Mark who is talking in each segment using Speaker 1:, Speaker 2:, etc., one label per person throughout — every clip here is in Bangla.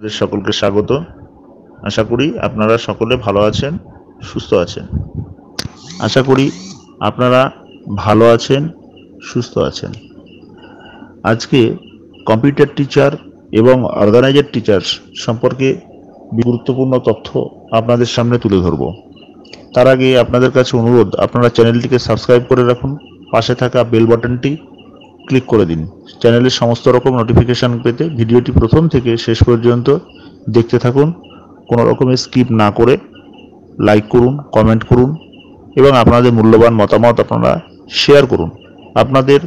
Speaker 1: আপনাদের সকলকে স্বাগত। আশা করি আপনারা সকলে ভালো আছেন, সুস্থ আছেন। আশা করি আপনারা ভালো আছেন, সুস্থ আছেন। আজকে কম্পিউটার টিচার এবং অর্গানাইজার টিচার সম্পর্কে গুরুত্বপূর্ণ তথ্য আপনাদের সামনে তুলে ধরব। তার আগে আপনাদের কাছে অনুরোধ, আপনারা চ্যানেলটিকে সাবস্ক্রাইব করে রাখুন, পাশে থাকা বেল বাটনটি ক্লিক করে দিন চ্যানেলের সমস্ত রকম নোটিফিকেশন পেতে। ভিডিওটি প্রথম থেকে শেষ পর্যন্ত দেখতে থাকুন, কোনো রকমের স্কিপ না করে লাইক করুন, কমেন্ট করুন এবং আপনাদের মূল্যবান মতামত আপনারা শেয়ার করুন। আপনাদের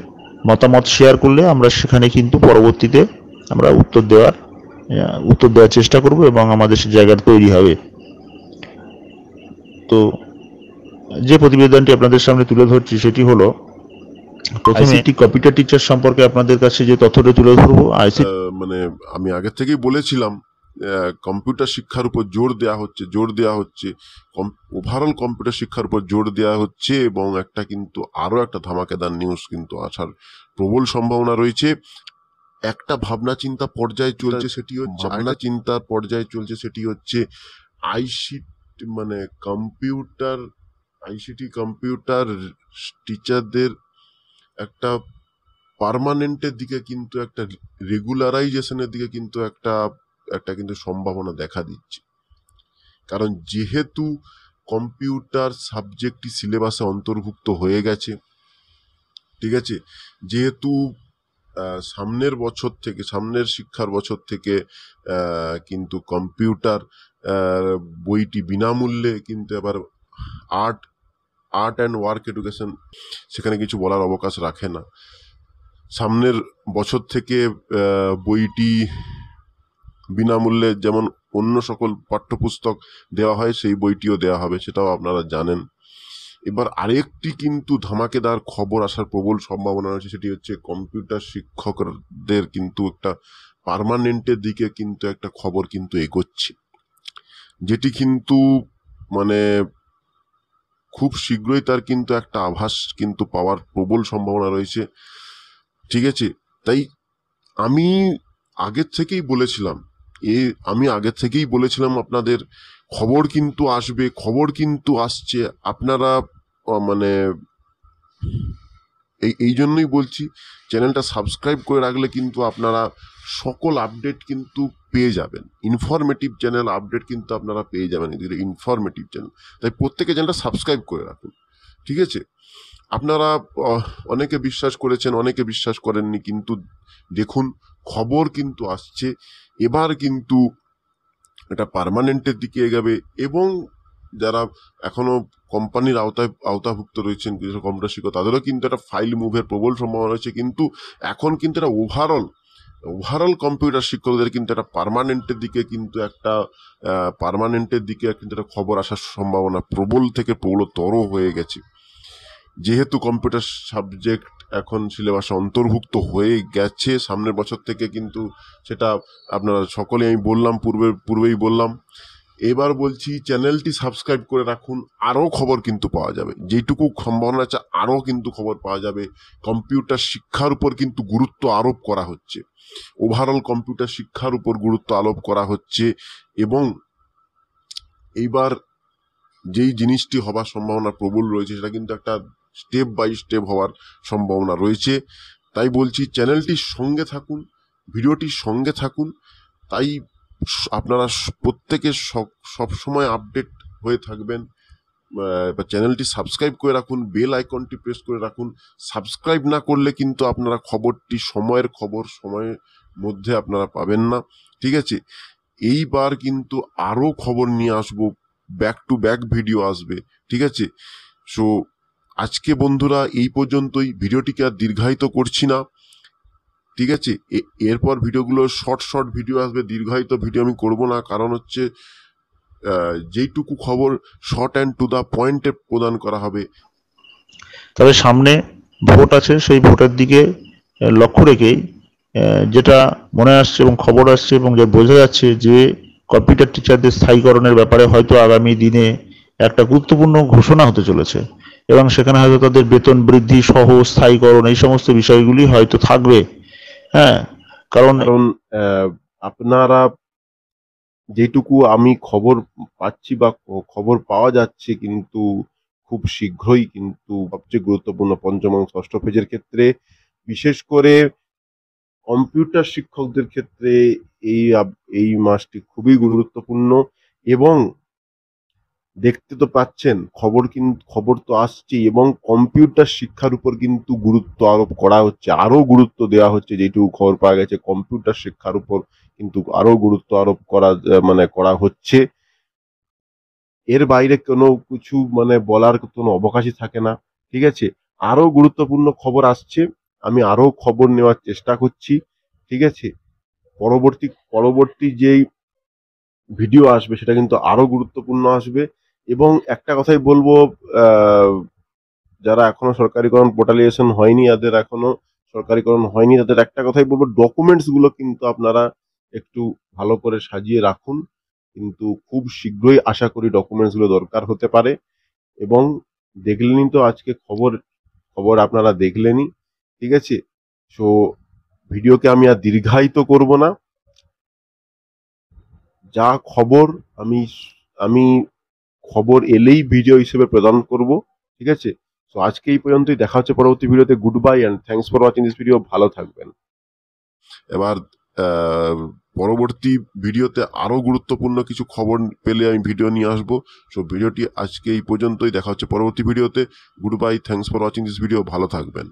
Speaker 1: মতামত শেয়ার করলে আমরা সেখানে কিন্তু পরবর্তীতে আমরা উত্তর দেওয়ার চেষ্টা করব এবং আমাদের সে জায়গা তৈরি হবে। তো যে প্রতিবেদনটি আপনাদের সামনে তুলে ধরছি সেটি হলো, প্রথমে একটি কম্পিউটার টিচার সম্পর্কে আপনাদের কাছে যে তথ্যটা তুলে ধরবো।
Speaker 2: মানে আমি আগে থেকেই বলেছিলাম কম্পিউটার শিক্ষার উপর জোর দেওয়া হচ্ছে ওভারঅল কম্পিউটার শিক্ষার উপর জোর দেওয়া হচ্ছে এবং আরো একটা ধামাকেদার নিউজ কিন্তু আসার প্রবল সম্ভাবনা রয়েছে। একটা ভাবনা চিন্তার পর্যায়ে চলছে, সেটি হচ্ছে আইসিটি কম্পিউটার টিচারদের একটা পার্মানেন্টের দিকে কিন্তু একটা রেগুলারাইজেশনের দিকে কিন্তু একটা কিন্তু সম্ভাবনা দেখা দিচ্ছে। কারণ যেহেতু কম্পিউটার সাবজেক্টটি সিলেবাসে অন্তর্ভুক্ত হয়ে গেছে, ঠিক আছে, যেহেতু সামনের শিক্ষার বছর থেকে কিন্তু কম্পিউটার বইটি বিনামূল্যে কিন্তু এবার আর্ট অ্যান্ড ওয়ার্ক এডুকেশন সেখানে কিছু বলার অবকাশ রাখে না। সামনের বছর থেকে বইটি বিনামূল্যে যেমন অন্য সকল পাঠ্যপুস্তক দেওয়া হয় সেই বইটিও দেওয়া হবে, সেটাও আপনারা জানেন। এবার আরেকটি কিন্তু ধামাকেদার খবর আসার প্রবল সম্ভাবনা রয়েছে, সেটি হচ্ছে কম্পিউটার শিক্ষকদের কিন্তু একটা পার্মানেন্টের দিকে কিন্তু একটা খবর কিন্তু এগোচ্ছে, যেটি কিন্তু মানে খুব শীঘ্রই তার কিন্তু একটা আভাস কিন্তু পাওয়ার প্রবল সম্ভাবনা রয়েছে, ঠিক আছে। তাই আমি আগের থেকেই বলেছিলাম আপনাদের খবর কিন্তু আসবে, খবর কিন্তু আসছে। আপনারা মানে এই জন্যই বলছি, চ্যানেলটা সাবস্ক্রাইব করে রাখলে কিন্তু আপনারা সকল আপডেট কিন্তু পেয়ে যাবেন। ইনফরমেটিভ চ্যানেল আপডেট কিন্তু আপনারা পেয়ে যাবেন, ইনফরমেটিভ চ্যানেল। তাই প্রত্যেকে চ্যানেলটা সাবস্ক্রাইব করে রাখুন, ঠিক আছে। আপনারা অনেকে বিশ্বাস করেছেন, অনেকে বিশ্বাস করেননি, কিন্তু দেখুন খবর কিন্তু আসছে। এবার কিন্তু এটা পার্মানেন্টের দিকে এগাবে এবং যারা এখনো কোম্পানির আওতাভুক্ত রয়েছেন কিছু কম্পিউটার শিক্ষক, তাদেরও কিন্তু একটা ফাইল মুভের প্রবল সম্ভাবনা রয়েছে। কিন্তু এখন কিন্তু এটা ওভারঅল কম্পিউটার শিক্ষকদের কিন্তু একটা পার্মানেন্টের দিকে কিন্তু একটা খবর আসার সম্ভাবনা প্রবল থেকে প্রবলতর হয়ে গেছে। যেহেতু কম্পিউটার সাবজেক্ট এখন সিলেবাসে অন্তর্ভুক্ত হয়ে গেছে সামনের বছর থেকে, কিন্তু সেটা আপনারা সকলে আমি বললাম, পূর্বেই বললাম। এবার বলছি চ্যানেলটি সাবস্ক্রাইব করে রাখুন, আরও খবর কিন্তু পাওয়া যাবে, যেটুকু সম্ভাবনা আছে আরও কিন্তু খবর পাওয়া যাবে। কম্পিউটার শিক্ষার উপর কিন্তু গুরুত্ব আরোপ করা হচ্ছে, ওভারঅল কম্পিউটার শিক্ষার উপর গুরুত্ব আরোপ করা হচ্ছে এবং এইবার যেই জিনিসটি হবার সম্ভাবনা প্রবল রয়েছে সেটা কিন্তু একটা স্টেপ বাই স্টেপ হওয়ার সম্ভাবনা রয়েছে। তাই বলছি চ্যানেলটির সঙ্গে থাকুন, ভিডিওটির সঙ্গে থাকুন। তাই আপনারা প্রত্যেকে সবসময় আপডেট হয়ে থাকবেন। চ্যানেলটি সাবস্ক্রাইব করে রাখুন, বেল আইকনটি প্রেস করে রাখুন। সাবস্ক্রাইব না করলে কিন্তু আপনারা সময়ের মধ্যে আপনারা পাবেন না, ঠিক আছে। এইবার কিন্তু আরও খবর নিয়ে আসবো, ব্যাক টু ব্যাক ভিডিও আসবে, ঠিক আছে। সো আজকে বন্ধুরা এই পর্যন্তই, ভিডিওটিকে আর দীর্ঘায়িত করছি না, ঠিক আছে। এরপর ভিডিওগুলো শর্ট ভিডিও আসবে, দীর্ঘায়িত ভিডিও আমি করব না। কারণ হচ্ছে যেইটুকু খবর শর্ট অ্যান্ড টু দা পয়েন্টে প্রদান করা হবে।
Speaker 1: তবে সামনে ভোট আছে, সেই ভোটের দিকে লক্ষ্য রেখেই যেটা মনে আসছে এবং খবর আসছে এবং যা বোঝা যাচ্ছে যে কম্পিউটার টিচারদের স্থায়ীকরণের ব্যাপারে হয়তো আগামী দিনে একটা গুরুত্বপূর্ণ ঘোষণা হতে চলেছে এবং সেখানে হয়তো তাদের বেতন বৃদ্ধি সহ স্থায়ীকরণ এই সমস্ত বিষয়গুলি হয়তো থাকবে। হ্যাঁ, কারণ
Speaker 2: আপনারা যেটুকু আমি খবর পাচ্ছি বা খবর পাওয়া যাচ্ছে, কিন্তু খুব শীঘ্রই কিন্তু সবচেয়ে গুরুত্বপূর্ণ পঞ্চম এবং ষষ্ঠ ফেজের ক্ষেত্রে, বিশেষ করে কম্পিউটার শিক্ষকদের ক্ষেত্রে এই মাসটি খুবই গুরুত্বপূর্ণ। এবং দেখতে তো পাচ্ছেন, খবর তো আসছেই, এবং কম্পিউটার শিক্ষার উপর কিন্তু গুরুত্ব আরোপ করা হচ্ছে, আরো গুরুত্ব দেওয়া হচ্ছে। যেটুকু খবর পাওয়া গেছে, কম্পিউটার শিক্ষার উপর কিন্তু আরো গুরুত্ব আরোপ করা হচ্ছে। এর বাইরে কোনো কিছু বলার কোনো অবকাশই থাকে না। ঠিক আছে? আরো গুরুত্বপূর্ণ খবর আসছে। আমি আরো খবর নেওয়ার চেষ্টা করছি। ঠিক আছে? পরবর্তী পরবর্তী যেই ভিডিও আসবে সেটা কিন্তু আরো গুরুত্বপূর্ণ আসবে। এবং একটা কথাই বলবো, আহ, যারা এখনো সরকারিকরণ পোর্টালাইজেশন হয়নি, যাদের এখনো সরকারিকরণ হয়নি, তাদের একটা কথাই বলবো, ডকুমেন্টস গুলো কিন্তু আপনারা একটু ভালো করে সাজিয়ে রাখুন। কিন্তু খুব শীঘ্রই আশা করি ডকুমেন্টস গুলো দরকার হতে পারে। এবং দেখলেনই তো আজকে খবর, আপনারা দেখলেনই। ঠিক আছে? সো ভিডিওকে আমি আর দীর্ঘায়িত করব না। যা খবর, আমি আমি খবর এলেই ভিডিও হিসেবে প্রদান করব। ঠিক আছে? তো আজকে এই পর্যন্তই, দেখা হচ্ছে পরবর্তী ভিডিওতে। Good bye and thanks for watching this video. ভালো থাকবেন। এবার পরবর্তী ভিডিওতে আরো গুরুত্বপূর্ণ কিছু খবর পেলে আমি ভিডিও নিয়ে আসবো। সো ভিডিওটি আজকে এই পর্যন্তই, দেখা হচ্ছে পরবর্তী ভিডিওতে। Good bye, thanks for watching this video. ভালো থাকবেন।